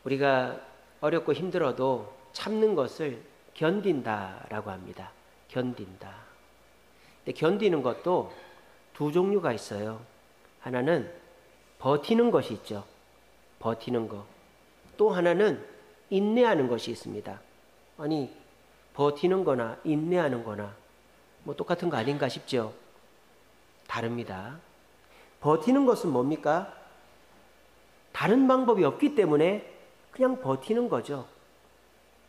우리가 어렵고 힘들어도 참는 것을 견딘다라고 합니다. 견딘다. 근데 견디는 것도 두 종류가 있어요. 하나는 버티는 것이 있죠. 버티는 거. 또 하나는 인내하는 것이 있습니다. 아니, 버티는 거나 인내하는 거나 뭐 똑같은 거 아닌가 싶죠? 다릅니다. 버티는 것은 뭡니까? 다른 방법이 없기 때문에 그냥 버티는 거죠.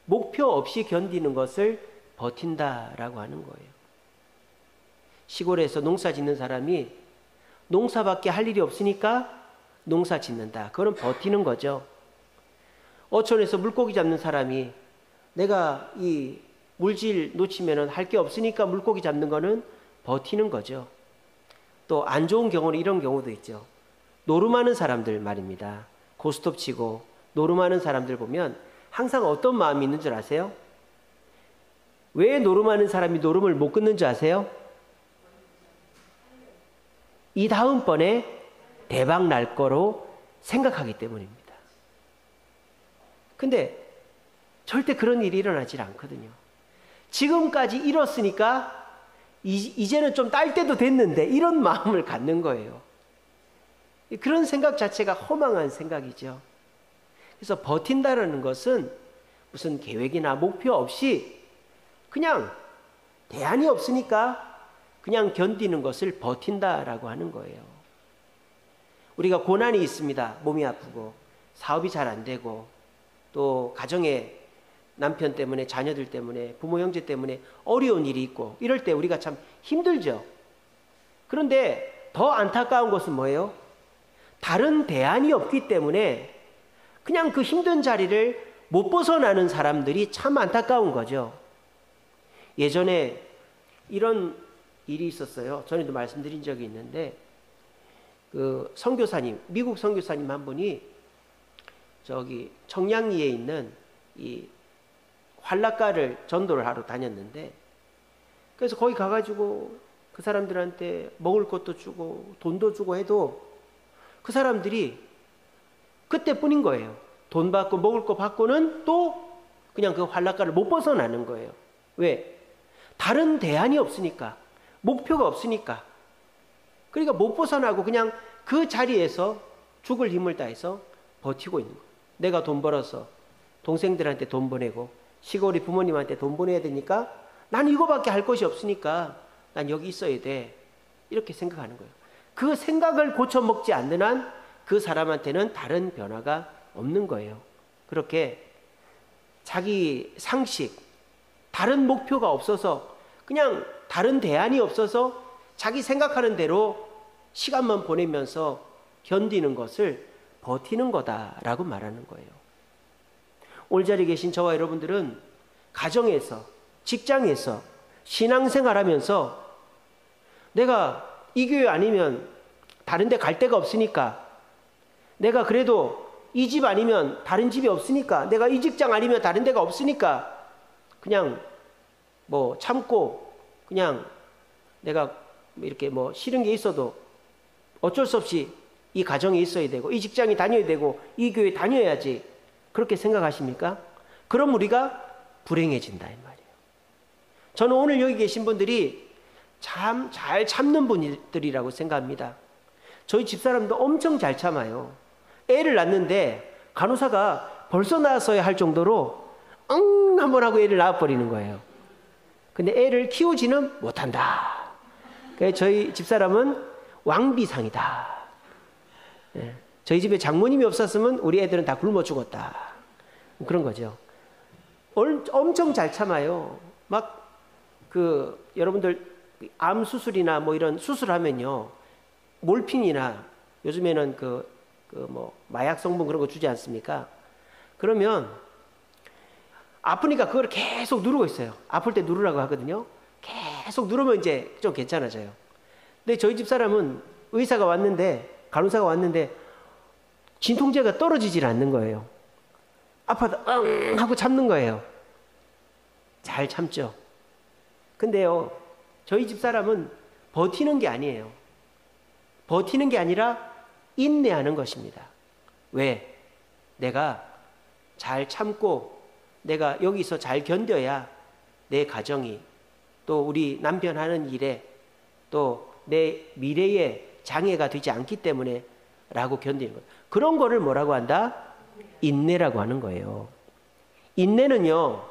목표 없이 견디는 것을 버틴다라고 하는 거예요. 시골에서 농사 짓는 사람이 농사밖에 할 일이 없으니까 농사 짓는다. 그거는 버티는 거죠. 어촌에서 물고기 잡는 사람이 내가 이 물질 놓치면 할 게 없으니까 물고기 잡는 거는 버티는 거죠. 또 안 좋은 경우는 이런 경우도 있죠. 노름하는 사람들 말입니다. 고스톱 치고 노름하는 사람들 보면 항상 어떤 마음이 있는 줄 아세요? 왜 노름하는 사람이 노름을 못 끊는 줄 아세요? 이 다음번에 대박 날 거로 생각하기 때문입니다. 근데 절대 그런 일이 일어나질 않거든요. 지금까지 이뤘으니까 이제는 좀 딸 때도 됐는데 이런 마음을 갖는 거예요. 그런 생각 자체가 허망한 생각이죠. 그래서 버틴다라는 것은 무슨 계획이나 목표 없이 그냥 대안이 없으니까 그냥 견디는 것을 버틴다라고 하는 거예요. 우리가 고난이 있습니다. 몸이 아프고 사업이 잘 안 되고 또 가정에 남편 때문에 자녀들 때문에 부모 형제 때문에 어려운 일이 있고 이럴 때 우리가 참 힘들죠. 그런데 더 안타까운 것은 뭐예요? 다른 대안이 없기 때문에 그냥 그 힘든 자리를 못 벗어나는 사람들이 참 안타까운 거죠. 예전에 이런 일이 있었어요. 전에도 말씀드린 적이 있는데 그 선교사님, 미국 선교사님 한 분이 저기 청량리에 있는 이 환락가를 전도를 하러 다녔는데 그래서 거기 가가지고 그 사람들한테 먹을 것도 주고 돈도 주고 해도 그 사람들이 그때뿐인 거예요. 돈 받고 먹을 거 받고는 또 그냥 그 환락가를 못 벗어나는 거예요. 왜? 다른 대안이 없으니까, 목표가 없으니까. 그러니까 못 벗어나고 그냥 그 자리에서 죽을 힘을 다해서 버티고 있는 거예요. 내가 돈 벌어서 동생들한테 돈 보내고 시골이 부모님한테 돈 보내야 되니까 난 이거밖에 할 것이 없으니까 난 여기 있어야 돼. 이렇게 생각하는 거예요. 그 생각을 고쳐먹지 않는 한 그 사람한테는 다른 변화가 없는 거예요. 그렇게 자기 상식, 다른 목표가 없어서 그냥 다른 대안이 없어서 자기 생각하는 대로 시간만 보내면서 견디는 것을 버티는 거다라고 말하는 거예요. 오늘 자리에 계신 저와 여러분들은 가정에서, 직장에서, 신앙생활하면서 내가 이 교회 아니면 다른 데 갈 데가 없으니까, 내가 그래도 이 집 아니면 다른 집이 없으니까, 내가 이 직장 아니면 다른 데가 없으니까 그냥 뭐 참고 그냥 내가 이렇게 뭐 싫은 게 있어도 어쩔 수 없이 이 가정에 있어야 되고 이 직장에 다녀야 되고 이 교회 다녀야지, 그렇게 생각하십니까? 그럼 우리가 불행해진다 이 말이에요. 저는 오늘 여기 계신 분들이 참 잘 참는 분들이라고 생각합니다. 저희 집사람도 엄청 잘 참아요. 애를 낳는데 간호사가 벌써 낳았어야 할 정도로 한번 하고 애를 낳아버리는 거예요. 근데 애를 키우지는 못한다. 그래서 저희 집사람은 왕비상이다. 네. 저희 집에 장모님이 없었으면 우리 애들은 다 굶어 죽었다. 그런 거죠. 엄청 잘 참아요. 막 여러분들 암 수술이나 뭐 이런 수술하면요, 몰핀이나 요즘에는 뭐 마약 성분 그런 거 주지 않습니까? 그러면 아프니까 그걸 계속 누르고 있어요. 아플 때 누르라고 하거든요. 계속 누르면 이제 좀 괜찮아져요. 근데 저희 집 사람은 의사가 왔는데, 간호사가 왔는데 진통제가 떨어지질 않는 거예요. 아파도 응 하고 참는 거예요. 잘 참죠. 근데요, 저희 집 사람은 버티는 게 아니에요. 버티는 게 아니라 인내하는 것입니다. 왜? 내가 잘 참고 내가 여기서 잘 견뎌야 내 가정이 또 우리 남편 하는 일에 또 내 미래에 장애가 되지 않기 때문에 라고 견디는 거예요. 그런 거를 뭐라고 한다? 인내라고 하는 거예요. 인내는요,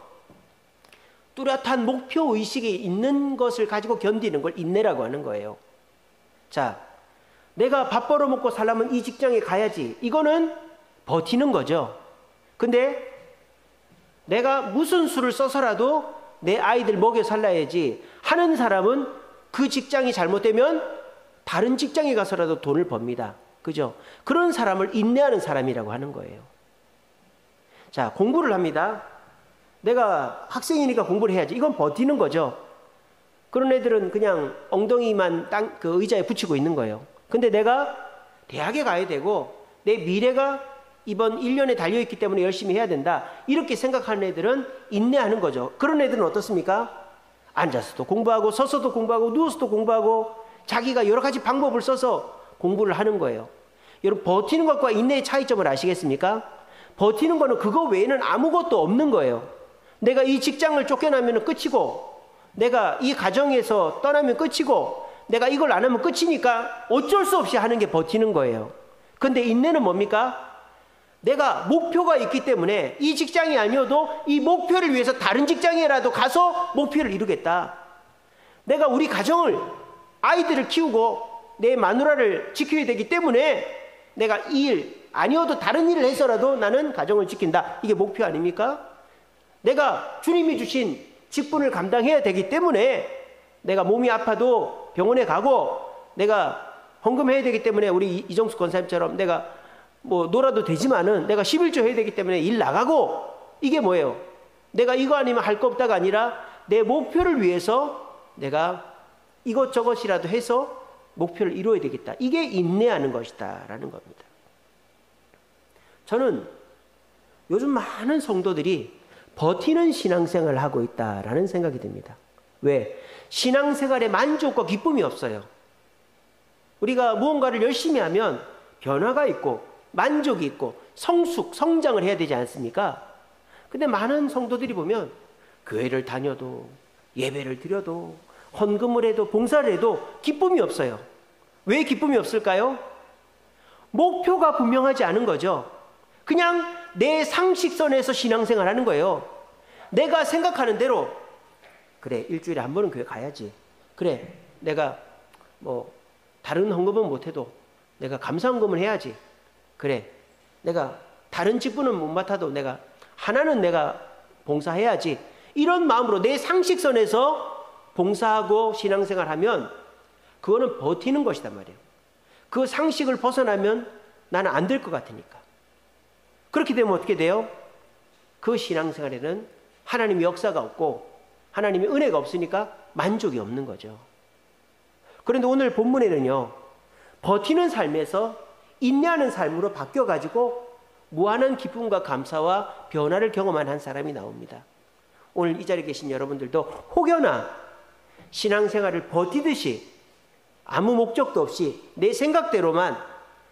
뚜렷한 목표 의식이 있는 것을 가지고 견디는 걸 인내라고 하는 거예요. 자, 내가 밥 벌어먹고 살려면 이 직장에 가야지. 이거는 버티는 거죠. 근데 내가 무슨 수를 써서라도 내 아이들 먹여 살려야지 하는 사람은 그 직장이 잘못되면 다른 직장에 가서라도 돈을 법니다. 그죠? 그런 사람을 인내하는 사람이라고 하는 거예요. 자, 공부를 합니다. 내가 학생이니까 공부를 해야지. 이건 버티는 거죠. 그런 애들은 그냥 엉덩이만 그 의자에 붙이고 있는 거예요. 근데 내가 대학에 가야 되고 내 미래가 이번 1년에 달려있기 때문에 열심히 해야 된다. 이렇게 생각하는 애들은 인내하는 거죠. 그런 애들은 어떻습니까? 앉아서도 공부하고 서서도 공부하고 누워서도 공부하고 자기가 여러 가지 방법을 써서 공부를 하는 거예요. 여러분, 버티는 것과 인내의 차이점을 아시겠습니까? 버티는 거는 그거 외에는 아무것도 없는 거예요. 내가 이 직장을 쫓겨나면 끝이고 내가 이 가정에서 떠나면 끝이고 내가 이걸 안 하면 끝이니까 어쩔 수 없이 하는 게 버티는 거예요. 근데 인내는 뭡니까? 내가 목표가 있기 때문에 이 직장이 아니어도 이 목표를 위해서 다른 직장에라도 가서 목표를 이루겠다. 내가 우리 가정을, 아이들을 키우고 내 마누라를 지켜야 되기 때문에 내가 이 일 아니어도 다른 일을 해서라도 나는 가정을 지킨다. 이게 목표 아닙니까? 내가 주님이 주신 직분을 감당해야 되기 때문에 내가 몸이 아파도 병원에 가고 내가 헌금해야 되기 때문에 우리 이정숙 권사님처럼 내가 뭐 놀아도 되지만은 내가 11조 해야 되기 때문에 일 나가고, 이게 뭐예요? 내가 이거 아니면 할 거 없다가 아니라 내 목표를 위해서 내가 이것저것이라도 해서 목표를 이루어야 되겠다. 이게 인내하는 것이다 라는 겁니다. 저는 요즘 많은 성도들이 버티는 신앙생활을 하고 있다라는 생각이 듭니다. 왜? 신앙생활에 만족과 기쁨이 없어요. 우리가 무언가를 열심히 하면 변화가 있고 만족이 있고 성장을 해야 되지 않습니까? 근데 많은 성도들이 보면 교회를 다녀도 예배를 드려도 헌금을 해도 봉사를 해도 기쁨이 없어요. 왜 기쁨이 없을까요? 목표가 분명하지 않은 거죠. 그냥 내 상식선에서 신앙생활 하는 거예요. 내가 생각하는 대로, 그래, 일주일에 한 번은 교회 가야지. 그래, 내가 뭐 다른 헌금은 못해도 내가 감사헌금을 해야지. 그래, 내가 다른 직분은 못 맡아도 내가 하나는 내가 봉사해야지. 이런 마음으로 내 상식선에서 봉사하고 신앙생활하면 그거는 버티는 것이단 말이에요. 그 상식을 벗어나면 나는 안 될 것 같으니까. 그렇게 되면 어떻게 돼요? 그 신앙생활에는 하나님의 역사가 없고 하나님의 은혜가 없으니까 만족이 없는 거죠. 그런데 오늘 본문에는요, 버티는 삶에서 인내하는 삶으로 바뀌어가지고 무한한 기쁨과 감사와 변화를 경험한 한 사람이 나옵니다. 오늘 이 자리에 계신 여러분들도 혹여나 신앙생활을 버티듯이 아무 목적도 없이 내 생각대로만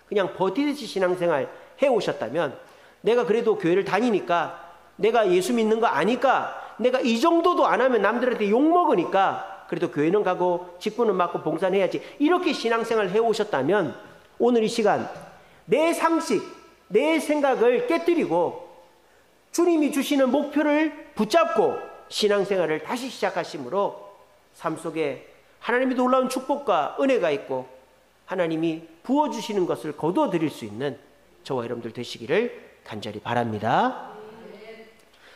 그냥 버티듯이 신앙생활 해오셨다면, 내가 그래도 교회를 다니니까, 내가 예수 믿는 거 아니까, 내가 이 정도도 안 하면 남들한테 욕먹으니까 그래도 교회는 가고 직분은 맡고 봉사는 해야지, 이렇게 신앙생활 해오셨다면 오늘 이 시간 내 상식, 내 생각을 깨뜨리고 주님이 주시는 목표를 붙잡고 신앙생활을 다시 시작하심으로 삶 속에 하나님의 놀라운 축복과 은혜가 있고 하나님이 부어주시는 것을 거두어드릴 수 있는 저와 여러분들 되시기를 간절히 바랍니다.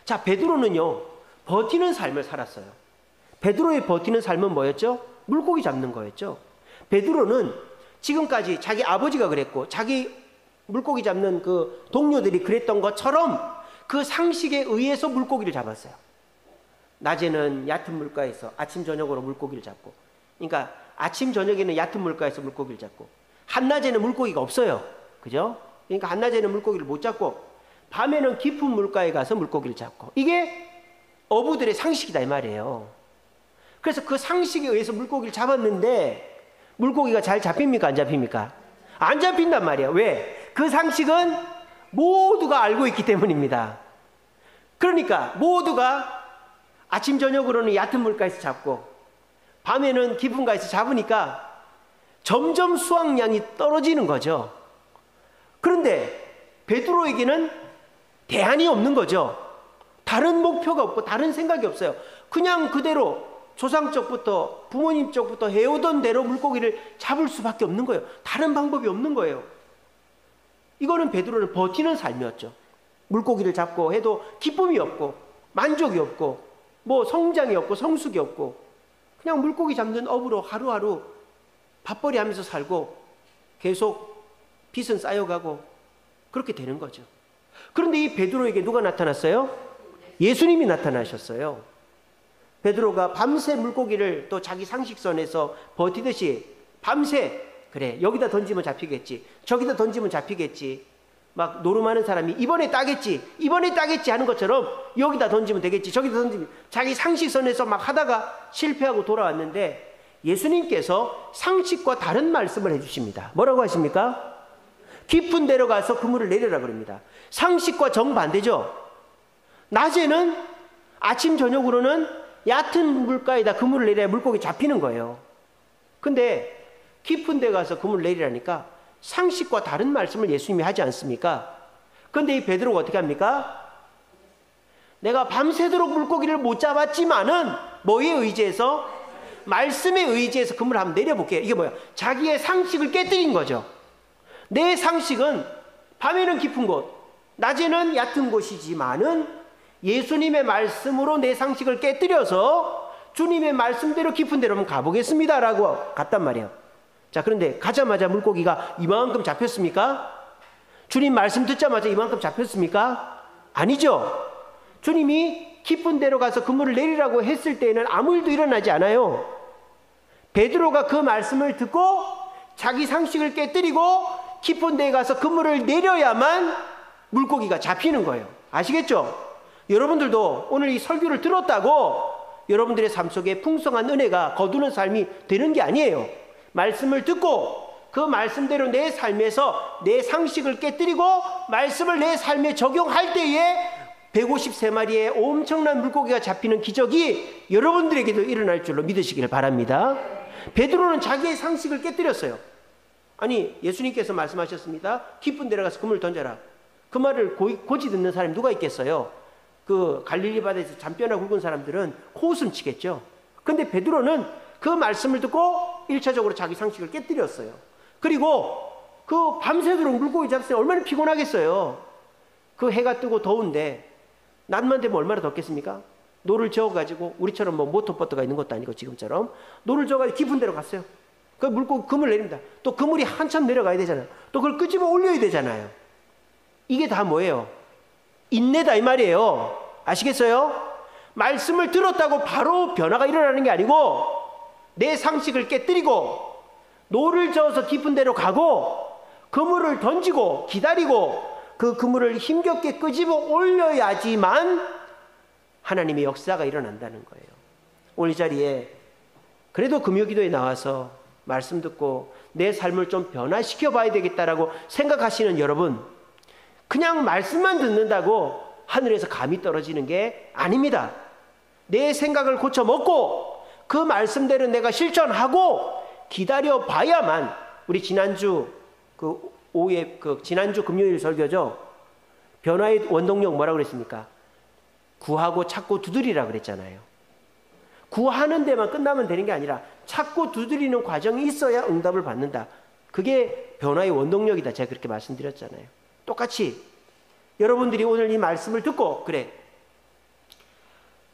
자, 베드로는요, 버티는 삶을 살았어요. 베드로의 버티는 삶은 뭐였죠? 물고기 잡는 거였죠. 베드로는 지금까지 자기 아버지가 그랬고 자기 물고기 잡는 그 동료들이 그랬던 것처럼 그 상식에 의해서 물고기를 잡았어요. 낮에는 얕은 물가에서 아침 저녁으로 물고기를 잡고, 그러니까 아침 저녁에는 얕은 물가에서 물고기를 잡고, 한낮에는 물고기가 없어요. 그죠? 그러니까 한낮에는 물고기를 못 잡고 밤에는 깊은 물가에 가서 물고기를 잡고, 이게 어부들의 상식이다 이 말이에요. 그래서 그 상식에 의해서 물고기를 잡았는데 물고기가 잘 잡힙니까? 안 잡힙니까? 안 잡힌단 말이에요. 왜? 그 상식은 모두가 알고 있기 때문입니다. 그러니까 모두가 아침 저녁으로는 얕은 물가에서 잡고 밤에는 깊은 가에서 잡으니까 점점 수확량이 떨어지는 거죠. 그런데 베드로에게는 대안이 없는 거죠. 다른 목표가 없고 다른 생각이 없어요. 그냥 그대로 조상 쪽부터 부모님 쪽부터 해오던 대로 물고기를 잡을 수밖에 없는 거예요. 다른 방법이 없는 거예요. 이거는 베드로는 버티는 삶이었죠. 물고기를 잡고 해도 기쁨이 없고 만족이 없고 뭐 성장이 없고 성숙이 없고 그냥 물고기 잡는 업으로 하루하루 밥벌이 하면서 살고 계속 빚은 쌓여가고 그렇게 되는 거죠. 그런데 이 베드로에게 누가 나타났어요? 예수님이 나타나셨어요. 베드로가 밤새 물고기를 또 자기 상식선에서 버티듯이 밤새 그래 여기다 던지면 잡히겠지 저기다 던지면 잡히겠지 막 노름하는 사람이 이번에 따겠지 하는 것처럼 여기다 던지면 되겠지 저기다 던지면 자기 상식선에서 막 하다가 실패하고 돌아왔는데 예수님께서 상식과 다른 말씀을 해주십니다. 뭐라고 하십니까? 깊은 데로 가서 그물을 내려라 그럽니다. 상식과 정반대죠. 낮에는 아침 저녁으로는 얕은 물가에다 그물을 내려야 물고기 잡히는 거예요. 근데 깊은 데 가서 그물을 내리라니까 상식과 다른 말씀을 예수님이 하지 않습니까? 근데 이 베드로가 어떻게 합니까? 내가 밤새도록 물고기를 못 잡았지만은 뭐에 의지해서? 말씀에 의지해서 그물을 한번 내려볼게요. 이게 뭐야? 자기의 상식을 깨뜨린 거죠. 내 상식은 밤에는 깊은 곳, 낮에는 얕은 곳이지만은 예수님의 말씀으로 내 상식을 깨뜨려서 주님의 말씀대로 깊은 데로 한번 가보겠습니다 라고 갔단 말이에요. 자, 그런데 가자마자 물고기가 이만큼 잡혔습니까? 주님 말씀 듣자마자 이만큼 잡혔습니까? 아니죠. 주님이 깊은 데로 가서 그물을 내리라고 했을 때에는 아무 일도 일어나지 않아요. 베드로가 그 말씀을 듣고 자기 상식을 깨뜨리고 깊은 데에 가서 그물을 내려야만 물고기가 잡히는 거예요. 아시겠죠? 여러분들도 오늘 이 설교를 들었다고 여러분들의 삶 속에 풍성한 은혜가 거두는 삶이 되는 게 아니에요. 말씀을 듣고 그 말씀대로 내 삶에서 내 상식을 깨뜨리고 말씀을 내 삶에 적용할 때에 153마리의 엄청난 물고기가 잡히는 기적이 여러분들에게도 일어날 줄로 믿으시기를 바랍니다. 베드로는 자기의 상식을 깨뜨렸어요. 아니 예수님께서 말씀하셨습니다. 깊은 데로 가서 그물을 던져라. 그 말을 고지 듣는 사람이 누가 있겠어요? 그 갈릴리 바다에서 잔뼈나 굵은 사람들은 코웃음 치겠죠. 근데 베드로는 그 말씀을 듣고 1차적으로 자기 상식을 깨뜨렸어요. 그리고 그 밤새도록 물고기 잡으면 얼마나 피곤하겠어요. 그 해가 뜨고 더운데 낮만 되면 얼마나 덥겠습니까? 노를 저어가지고 우리처럼 뭐 모터보트가 있는 것도 아니고 지금처럼 노를 저어가지고 깊은 데로 갔어요. 그 물고기 그물 내립니다. 또 그물이 한참 내려가야 되잖아요. 또 그걸 끄집어 올려야 되잖아요. 이게 다 뭐예요? 인내다 이 말이에요. 아시겠어요? 말씀을 들었다고 바로 변화가 일어나는 게 아니고 내 상식을 깨뜨리고 노를 저어서 깊은 데로 가고 그물을 던지고 기다리고 그 그물을 힘겹게 끄집어 올려야지만 하나님의 역사가 일어난다는 거예요. 오늘 이 자리에 그래도 금요기도에 나와서 말씀 듣고 내 삶을 좀 변화시켜 봐야 되겠다라고 생각하시는 여러분, 그냥 말씀만 듣는다고 하늘에서 감이 떨어지는 게 아닙니다. 내 생각을 고쳐 먹고 그 말씀대로 내가 실천하고 기다려 봐야만, 우리 지난주 지난주 금요일 설교죠. 변화의 원동력 뭐라고 그랬습니까? 구하고 찾고 두드리라 그랬잖아요. 구하는 데만 끝나면 되는 게 아니라 찾고 두드리는 과정이 있어야 응답을 받는다. 그게 변화의 원동력이다. 제가 그렇게 말씀드렸잖아요. 똑같이 여러분들이 오늘 이 말씀을 듣고 그래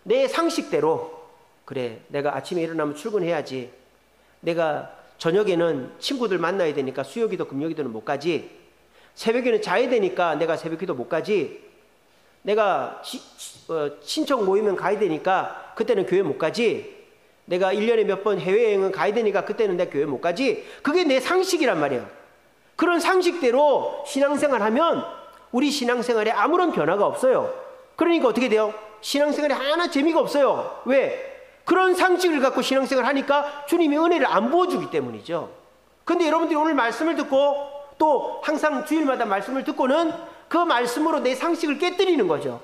내 상식대로 그래 내가 아침에 일어나면 출근해야지, 내가 저녁에는 친구들 만나야 되니까 수요기도 금요기도는 못 가지, 새벽에는 자야 되니까 내가 새벽기도 못 가지, 내가 친척 모이면 가야 되니까 그때는 교회 못 가지, 내가 1년에 몇 번 해외여행은 가야 되니까 그때는 내가 교회 못 가지. 그게 내 상식이란 말이에요. 그런 상식대로 신앙생활하면 우리 신앙생활에 아무런 변화가 없어요. 그러니까 어떻게 돼요? 신앙생활에 하나 재미가 없어요. 왜? 그런 상식을 갖고 신앙생활을 하니까 주님의 은혜를 안 부어주기 때문이죠. 근데 여러분들이 오늘 말씀을 듣고 또 항상 주일마다 말씀을 듣고는 그 말씀으로 내 상식을 깨뜨리는 거죠.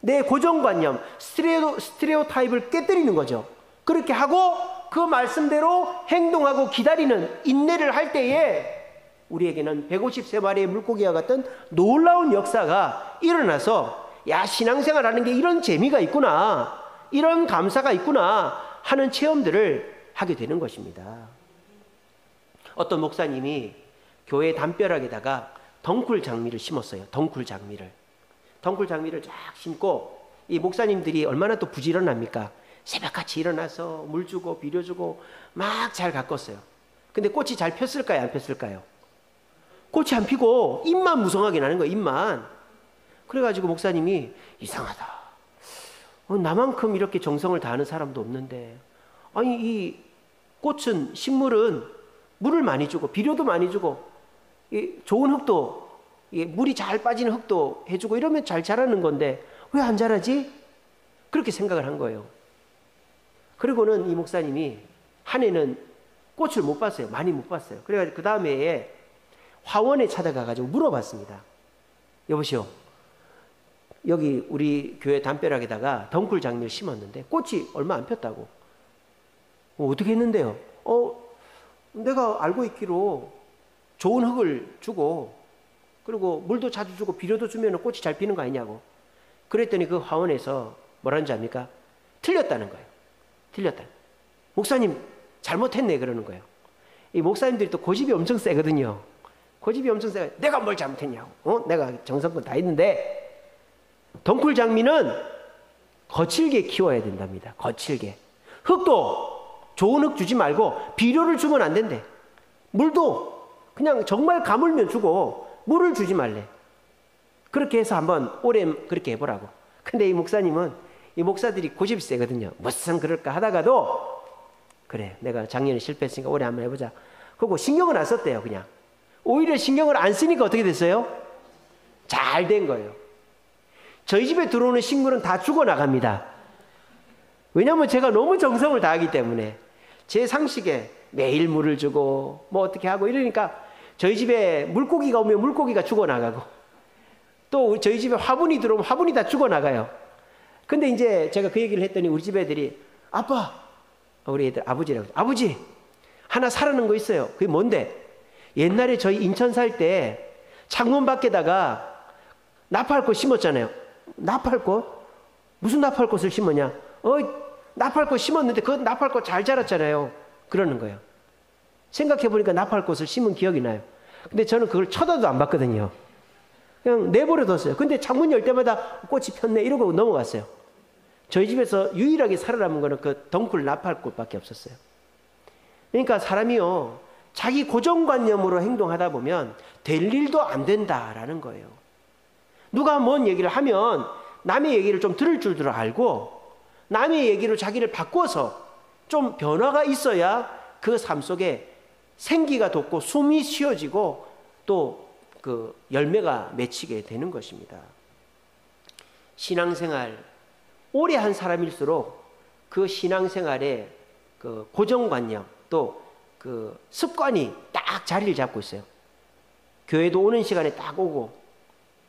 내 고정관념, 스테레오타입을 깨뜨리는 거죠. 그렇게 하고 그 말씀대로 행동하고 기다리는 인내를 할 때에 우리에게는 153마리의 물고기와 같은 놀라운 역사가 일어나서 야, 신앙생활하는 게 이런 재미가 있구나, 이런 감사가 있구나 하는 체험들을 하게 되는 것입니다. 어떤 목사님이 교회 담벼락에다가 덩굴 장미를 심었어요. 덩굴 장미를 쫙 심고, 이 목사님들이 얼마나 또 부지런합니까? 새벽같이 일어나서 물 주고 비료 주고 막 잘 가꿨어요. 근데 꽃이 잘 폈을까요? 안 폈을까요? 꽃이 안 피고 잎만 무성하게 나는 거예요. 잎만. 그래가지고 목사님이 이상하다. 나만큼 이렇게 정성을 다하는 사람도 없는데, 아니 이 꽃은, 식물은 물을 많이 주고 비료도 많이 주고 좋은 흙도, 물이 잘 빠지는 흙도 해주고 이러면 잘 자라는 건데 왜 안 자라지? 그렇게 생각을 한 거예요. 그리고는 이 목사님이 한 해는 꽃을 못 봤어요. 많이 못 봤어요. 그래가지고 그 다음 해에 화원에 찾아가가지고 물어봤습니다. 여보시오, 여기 우리 교회 담벼락에다가 덩굴 장미를 심었는데 꽃이 얼마 안 폈다고. 어떻게 했는데요? 내가 알고 있기로 좋은 흙을 주고 그리고 물도 자주 주고 비료도 주면 꽃이 잘 피는 거 아니냐고. 그랬더니 그 화원에서 뭐라는지 압니까? 틀렸다는 거예요. 틀렸다. 목사님 잘못했네 그러는 거예요. 이 목사님들이 또 고집이 엄청 세거든요. 고집이 엄청 세요. 내가 뭘 잘못했냐고. 내가 정성껏 다 했는데. 덩굴 장미는 거칠게 키워야 된답니다. 거칠게. 흙도 좋은 흙 주지 말고 비료를 주면 안 된대. 물도 그냥 정말 가물면 주고 물을 주지 말래. 그렇게 해서 한번 올해 그렇게 해보라고. 근데 이 목사님은, 이 목사들이 고집이 세거든요. 무슨 그럴까 하다가도 그래, 내가 작년에 실패했으니까 올해 한번 해보자. 그리고 신경을 안 썼대요. 그냥 오히려 신경을 안 쓰니까 어떻게 됐어요? 잘 된 거예요. 저희 집에 들어오는 식물은 다 죽어나갑니다. 왜냐하면 제가 너무 정성을 다하기 때문에 제 상식에 매일 물을 주고 뭐 어떻게 하고 이러니까 저희 집에 물고기가 오면 물고기가 죽어나가고, 또 저희 집에 화분이 들어오면 화분이 다 죽어나가요. 근데 이제 제가 그 얘기를 했더니 우리 집 애들이, 아빠, 우리 애들 아버지라고, 아버지 하나 사라는 거 있어요. 그게 뭔데? 옛날에 저희 인천 살 때 창문 밖에다가 나팔꽃 심었잖아요. 나팔꽃? 무슨 나팔꽃을 심었냐? 나팔꽃 심었는데 그 나팔꽃 잘 자랐잖아요. 그러는 거예요. 생각해보니까 나팔꽃을 심은 기억이 나요. 근데 저는 그걸 쳐다도 안 봤거든요. 그냥 내버려뒀어요. 근데 창문 열 때마다 꽃이 폈네 이러고 넘어갔어요. 저희 집에서 유일하게 살아남은 거는 그 덩굴 나팔꽃밖에 없었어요. 그러니까 사람이요, 자기 고정관념으로 행동하다 보면 될 일도 안 된다라는 거예요. 누가 뭔 얘기를 하면 남의 얘기를 좀 들을 줄도 알고 남의 얘기로 자기를 바꿔서 좀 변화가 있어야 그 삶 속에 생기가 돋고 숨이 쉬어지고 또 그 열매가 맺히게 되는 것입니다. 신앙생활 오래 한 사람일수록 그 신앙생활의 그 고정관념 또 그 습관이 딱 자리를 잡고 있어요. 교회도 오는 시간에 딱 오고,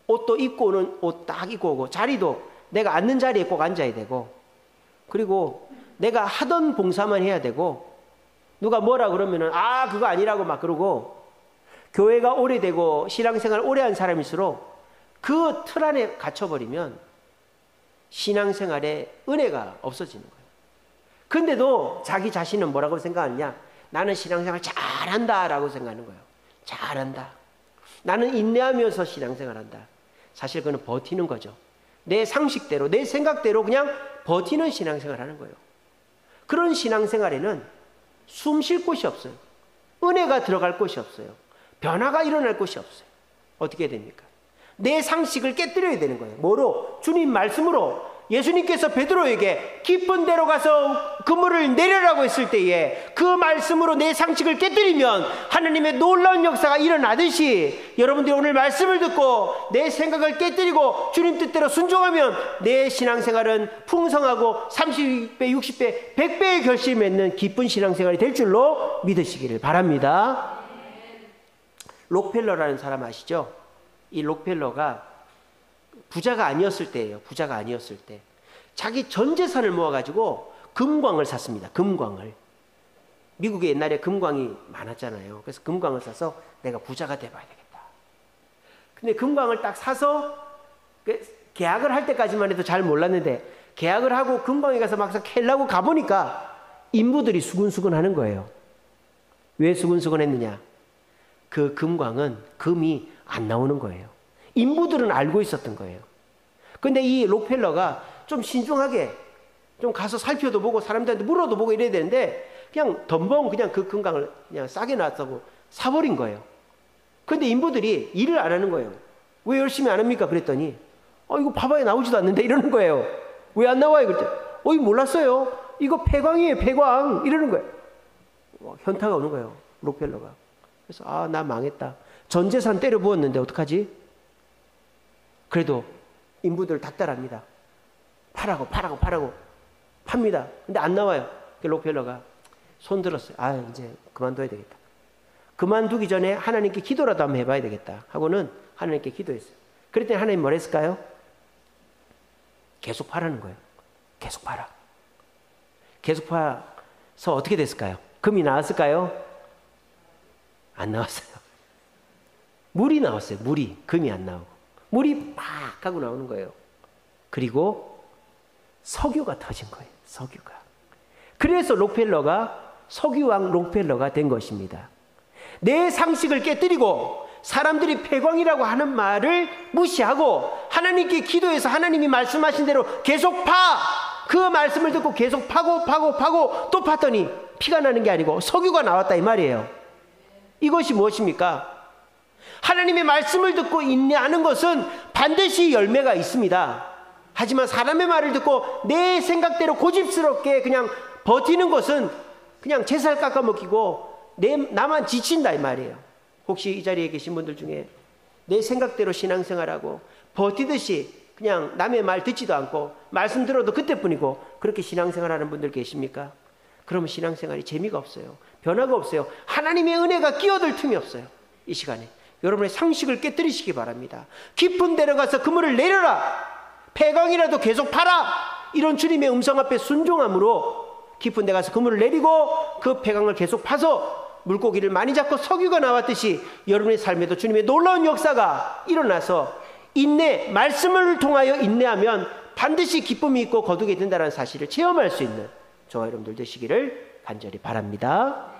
옷도 입고 오는 옷 딱 입고 오고, 자리도 내가 앉는 자리에 꼭 앉아야 되고, 그리고 내가 하던 봉사만 해야 되고, 누가 뭐라 그러면은 그거 아니라고 막 그러고, 교회가 오래되고 신앙생활 오래 한 사람일수록 그 틀 안에 갇혀버리면 신앙생활에 은혜가 없어지는 거예요. 근데도 자기 자신은 뭐라고 생각하느냐? 나는 신앙생활 잘한다 라고 생각하는 거예요. 잘한다. 나는 인내하면서 신앙생활한다. 사실 그건 버티는 거죠. 내 상식대로 내 생각대로 그냥 버티는 신앙생활 하는 거예요. 그런 신앙생활에는 숨 쉴 곳이 없어요. 은혜가 들어갈 곳이 없어요. 변화가 일어날 곳이 없어요. 어떻게 됩니까? 내 상식을 깨뜨려야 되는 거예요. 뭐로? 주님 말씀으로. 예수님께서 베드로에게 깊은 데로 가서 그물을 내려라고 했을 때에 그 말씀으로 내 상식을 깨뜨리면 하나님의 놀라운 역사가 일어나듯이, 여러분들이 오늘 말씀을 듣고 내 생각을 깨뜨리고 주님 뜻대로 순종하면 내 신앙생활은 풍성하고 30배, 60배, 100배의 결실을 맺는 기쁜 신앙생활이 될 줄로 믿으시기를 바랍니다. 록펠러라는 사람 아시죠? 이 록펠러가 부자가 아니었을 때예요. 부자가 아니었을 때. 자기 전 재산을 모아가지고 금광을 샀습니다. 금광을. 미국에 옛날에 금광이 많았잖아요. 그래서 금광을 사서 내가 부자가 돼봐야 되겠다. 근데 금광을 딱 사서 계약을 할 때까지만 해도 잘 몰랐는데 계약을 하고 금광에 가서 막상 캘라고 가보니까 인부들이 수근수근 하는 거예요. 왜 수근수근 했느냐? 그 금광은 금이 안 나오는 거예요. 인부들은 알고 있었던 거예요. 근데 이 록펠러가 좀 신중하게 좀 가서 살펴도 보고 사람들한테 물어도 보고 이래야 되는데 그냥 덤벙 그냥 그 금광을 그냥 싸게 놨다고 사버린 거예요. 근데 인부들이 일을 안 하는 거예요. 왜 열심히 안 합니까? 그랬더니 이거 봐봐야 나오지도 않는데 이러는 거예요. 왜 안 나와요? 그랬더니 이거 몰랐어요. 이거 폐광이에요, 폐광. 이러는 거예요. 현타가 오는 거예요, 록펠러가. 그래서 나 망했다. 전 재산 때려 부었는데 어떡하지? 그래도 인부들 닥달합니다. 파라고 팝니다. 근데 안 나와요. 록펠러가 손 들었어요. 이제 그만둬야 되겠다. 그만두기 전에 하나님께 기도라도 한번 해봐야 되겠다 하고는 하나님께 기도했어요. 그랬더니 하나님 뭘 했을까요? 계속 파라는 거예요. 계속 파라. 계속 파서 어떻게 됐을까요? 금이 나왔을까요? 안 나왔어요. 물이 나왔어요. 물이. 금이 안 나오고. 물이 팍 하고 나오는 거예요. 그리고 석유가 터진 거예요. 석유가. 그래서 록펠러가 석유왕 록펠러가 된 것입니다. 내 상식을 깨뜨리고 사람들이 폐광이라고 하는 말을 무시하고 하나님께 기도해서 하나님이 말씀하신 대로 계속 그 말씀을 듣고 계속 파고 또 팠더니 피가 나는 게 아니고 석유가 나왔다 이 말이에요. 이것이 무엇입니까? 하나님의 말씀을 듣고 인내하는 것은 반드시 열매가 있습니다. 하지만 사람의 말을 듣고 내 생각대로 고집스럽게 그냥 버티는 것은 그냥 제 살 깎아먹히고 나만 지친다 이 말이에요. 혹시 이 자리에 계신 분들 중에 내 생각대로 신앙생활하고 버티듯이 그냥 남의 말 듣지도 않고 말씀 들어도 그때뿐이고 그렇게 신앙생활하는 분들 계십니까? 그러면 신앙생활이 재미가 없어요. 변화가 없어요. 하나님의 은혜가 끼어들 틈이 없어요. 이 시간에 여러분의 상식을 깨뜨리시기 바랍니다. 깊은 데로 가서 그물을 내려라. 폐광이라도 계속 파라. 이런 주님의 음성 앞에 순종함으로 깊은 데 가서 그물을 내리고 그 폐광을 계속 파서 물고기를 많이 잡고 석유가 나왔듯이 여러분의 삶에도 주님의 놀라운 역사가 일어나서 말씀을 통하여 인내하면 반드시 기쁨이 있고 거두게 된다는 사실을 체험할 수 있는 저와 여러분들 되시기를 간절히 바랍니다.